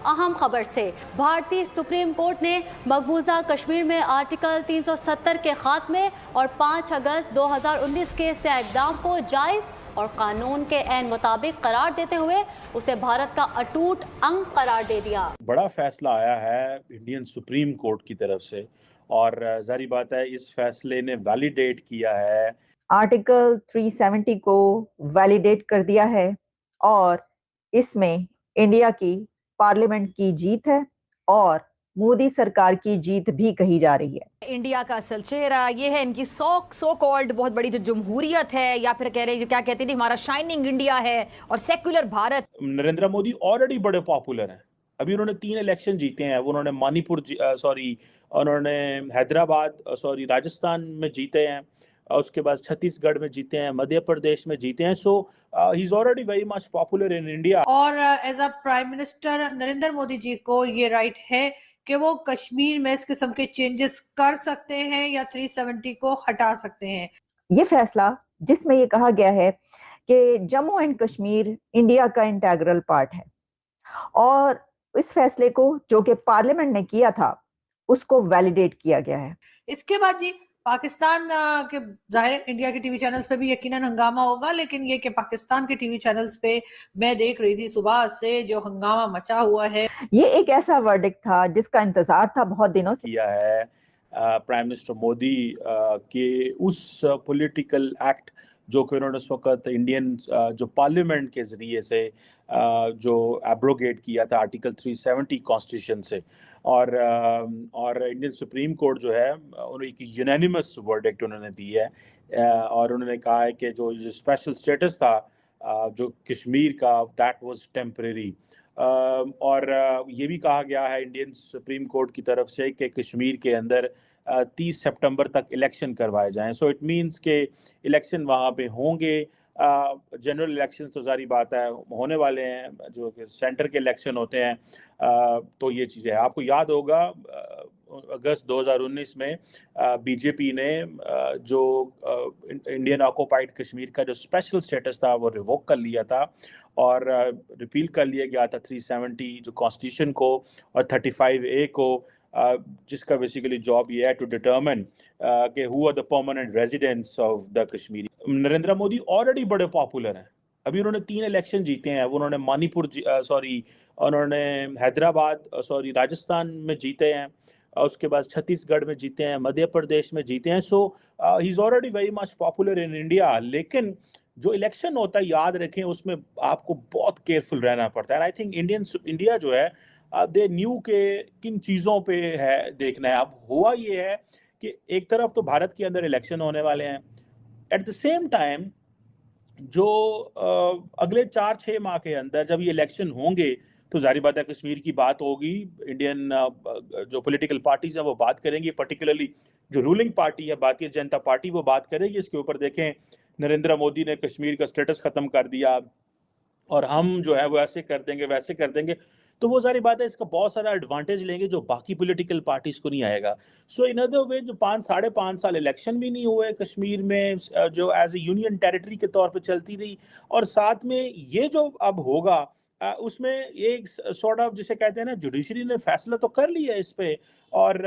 अहम खबर से। भारतीय सुप्रीम कोर्ट ने मकबूजा कश्मीर में आर्टिकल 370 के खात्मे और 5 अगस्त 2019 के सियाह इक़दाम को जायज़ और कानून के ऐन मुताबिक करार देते हुए उसे भारत का अटूट अंग करार दे दिया। बड़ा फैसला आया है इंडियन सुप्रीम कोर्ट की तरफ से और जारी बात है इस फैसले ने वैलिडेट किया है आर्टिकल 370 को वैलिडेट कर दिया है और इसमें इंडिया की पार्लियामेंट की जीत है और मोदी सरकार की जीत भी कही जा रही है। इंडिया का असल चेहरा ये है, इनकी सो कॉल्ड बहुत बड़ी जो जमहूरियत है, या फिर कह रहे क्या कहते हैं, हमारा शाइनिंग इंडिया है और सेक्युलर भारत। नरेंद्र मोदी ऑलरेडी बड़े पॉपुलर हैं। अभी उन्होंने 3 इलेक्शन जीते हैं। उन्होंने उन्होंने हैदराबाद राजस्थान में जीते हैं, उसके बाद छत्तीसगढ़ में जीते हैं, मध्य प्रदेश में जीते हैं। So he is already very much popular in India. और as a prime minister Narendra Modi ji को ये राइट है कि वो कश्मीर में इस किस्म के चेंजेस कर सकते हैं या 370 को हटा सकते हैं। ये फैसला जिसमें ये कहा गया है कि जम्मू एंड कश्मीर इंडिया का इंटीग्रल पार्ट है और इस फैसले को जो कि पार्लियामेंट ने किया था उसको वैलिडेट किया गया है। इसके बाद जी पाकिस्तान के जाहिर इंडिया के टीवी चैनल्स पे भी यकीनन हंगामा होगा, लेकिन ये कि पाकिस्तान के टीवी चैनल्स पे मैं देख रही थी सुबह से जो हंगामा मचा हुआ है। ये एक ऐसा वर्डिक्ट था जिसका इंतजार था बहुत दिनों से। किया है प्राइम मिनिस्टर मोदी के उस पॉलिटिकल एक्ट जो कि उन्होंने उस वक्त इंडियन जो पार्लियामेंट के ज़रिए से जो एब्रोगेट किया था आर्टिकल 370 कॉन्स्टिट्यूशन से, और इंडियन सुप्रीम कोर्ट जो है उन्हें एक यूनानिमस वर्डिक्ट उन्होंने दी है और उन्होंने कहा है कि जो स्पेशल स्टेटस था जो कश्मीर का, दैट वाज टेम्परेरी। और ये भी कहा गया है इंडियन सुप्रीम कोर्ट की तरफ से कि कश्मीर के अंदर 30 सितंबर तक इलेक्शन करवाए जाएं। सो इट मींस के इलेक्शन वहाँ पे होंगे। जनरल इलेक्शन तो सारी बात है होने वाले हैं, जो कि सेंटर के इलेक्शन होते हैं। तो ये चीज़ें आपको याद होगा अगस्त 2019 में बीजेपी ने जो इंडियन ऑक्युपाइड कश्मीर का जो स्पेशल स्टेटस था वो रिवोक कर लिया था और रिपील कर लिया गया था 370 जो कॉन्स्टिट्यूशन को और 35A को, जिसका बेसिकली जॉब ये है टू डिटरमिन कि who are the permanent residents of the Kashmiri. Narendra Modi already बड़े पॉपुलर हैं। अभी उन्होंने 3 इलेक्शन जीते हैं। उन्होंने उन्होंने हैदराबाद राजस्थान में जीते हैं, उसके बाद छत्तीसगढ़ में जीते हैं, मध्य प्रदेश में जीते हैं। So he is already very much popular in India. लेकिन जो इलेक्शन होता है याद रखें उसमें आपको बहुत केयरफुल रहना पड़ता है। आई थिंक इंडिया जो है दे न्यू के किन चीज़ों पे है देखना है। अब हुआ ये है कि एक तरफ तो भारत के अंदर इलेक्शन होने वाले हैं, एट द सेम टाइम जो अगले 4-6 माह के अंदर जब ये इलेक्शन होंगे तो जारी बात है कश्मीर की बात होगी। इंडियन जो पॉलिटिकल पार्टीज हैं वो बात करेंगी, पर्टिकुलरली जो रूलिंग पार्टी है भारतीय जनता पार्टी वो बात करेगी इसके ऊपर। देखें नरेंद्र मोदी ने कश्मीर का स्टेटस ख़त्म कर दिया और हम जो है वो ऐसे कर देंगे वैसे कर देंगे, तो वो सारी बात है इसका बहुत सारा एडवांटेज लेंगे जो बाकी पॉलिटिकल पार्टीज को नहीं आएगा। सो इन अदर वे जो 5-5.5 साल इलेक्शन भी नहीं हुए कश्मीर में जो एज ए यूनियन टेरिटरी के तौर पे चलती रही, और साथ में ये जो अब होगा उसमें एक सॉर्ट ऑफ जिसे कहते हैं ना जुडिशरी ने फैसला तो कर लिया इस पे और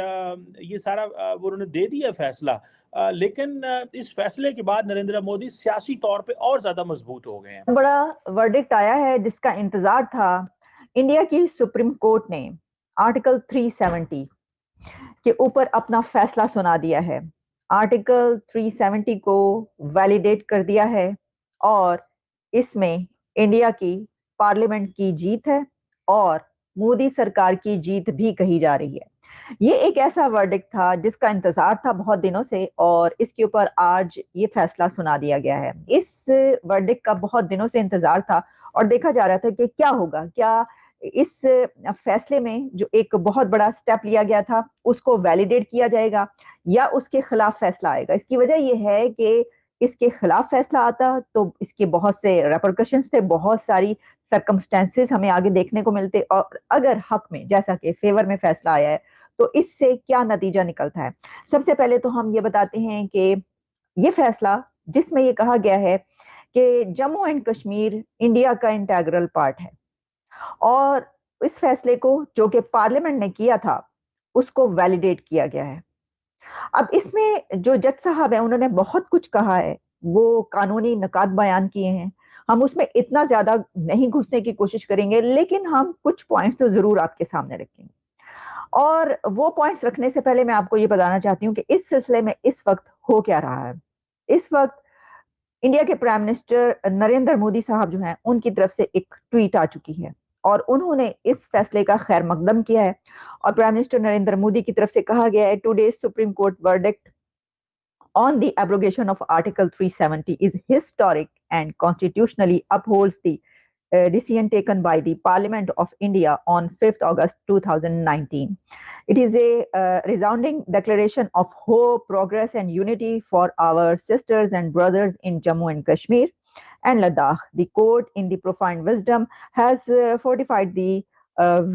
ये सारा उन्होंने दे दिया फैसला, लेकिन इस फैसले के बाद नरेंद्र मोदी सियासी तौर पे और ज्यादा मजबूत हो गए हैं। बड़ा वर्डिक्ट आया है जिसका इंतजार था। इंडिया की सुप्रीम कोर्ट ने आर्टिकल 370 के ऊपर अपना फैसला सुना दिया है। आर्टिकल 370 को वैलिडेट कर दिया है और इसमें इंडिया की पार्लियामेंट की जीत है और मोदी सरकार की जीत भी कही जा रही है। ये एक ऐसा वर्डिक्ट था जिसका इंतजार था बहुत दिनों से और इसके ऊपर आज ये फैसला सुना दिया गया है। इस वर्डिक्ट का बहुत दिनों से इंतजार था और देखा जा रहा था कि क्या होगा, क्या इस फैसले में जो एक बहुत बड़ा स्टेप लिया गया था उसको वैलिडेट किया जाएगा या उसके खिलाफ फैसला आएगा। इसकी वजह यह है कि इसके खिलाफ फैसला आता तो इसके बहुत से रेपरकशंस थे, बहुत सारी सर्कमस्टेंसेस हमें आगे देखने को मिलते, और अगर हक में जैसा कि फेवर में फैसला आया है तो इससे क्या नतीजा निकलता है। सबसे पहले तो हम ये बताते हैं कि ये फैसला जिसमें ये कहा गया है कि जम्मू एंड कश्मीर इंडिया का इंटीग्रल पार्ट है और इस फैसले को जो कि पार्लियामेंट ने किया था उसको वैलिडेट किया गया है। अब इसमें जो जज साहब हैं उन्होंने बहुत कुछ कहा है, वो कानूनी नुकात बयान किए हैं। हम उसमें इतना ज्यादा नहीं घुसने की कोशिश करेंगे, लेकिन हम कुछ पॉइंट्स तो जरूर आपके सामने रखेंगे। और वो पॉइंट्स रखने से पहले मैं आपको ये बताना चाहती हूँ कि इस सिलसिले में इस वक्त हो क्या रहा है। इस वक्त इंडिया के प्राइम मिनिस्टर नरेंद्र मोदी साहब जो हैं उनकी तरफ से एक ट्वीट आ चुकी है और उन्होंने इस फैसले का खैर मकदम किया है। और प्राइम मिनिस्टर नरेंद्र मोदी की तरफ से कहा गया है, today's supreme court verdict on the abrogation of Article 370 is historic and constitutionally upholds the decision taken by the Parliament of India on 5th August 2019. It is a resounding declaration of hope, progress, and unity for our sisters and brothers in Jammu and Kashmir and Ladakh. The court, in the profound wisdom, has fortified the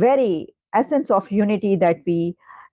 very essence of unity that we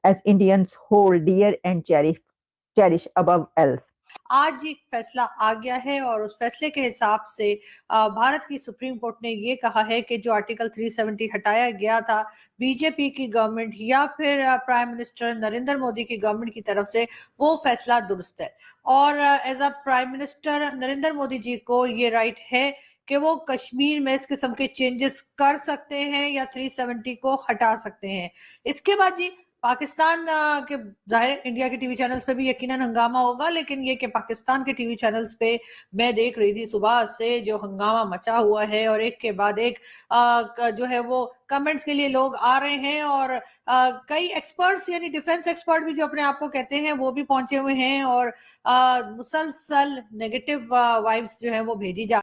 as Indians hold dear and cherish above else. आज एक फैसला आ गया है और उस फैसले के हिसाब से भारत की सुप्रीम कोर्ट ने ये कहा है कि जो आर्टिकल 370 हटाया गया था बीजेपी की गवर्नमेंट या फिर प्राइम मिनिस्टर नरेंद्र मोदी की गवर्नमेंट की तरफ से, वो फैसला दुरुस्त है। और as a prime minister Narendra Modi ji को ये राइट है कि वो कश्मीर में इस किस्म के चेंजेस कर सकते हैं या 370 को हटा सकते हैं। इसके बाद जी पाकिस्तान के जाहिर इंडिया के टीवी चैनल्स पे भी यकीनन हंगामा होगा, लेकिन ये कि पाकिस्तान के टीवी चैनल्स पे मैं देख रही थी सुबह से जो हंगामा मचा हुआ है और एक के बाद एक जो है वो कमेंट्स के लिए लोग आ रहे हैं और कई एक्सपर्ट्स यानी डिफेंस एक्सपर्ट भी जो अपने आप को कहते हैं वो भी पहुंचे हुए हैं और मुसलसल नेगेटिव वाइब्स जो है वो भेजी जा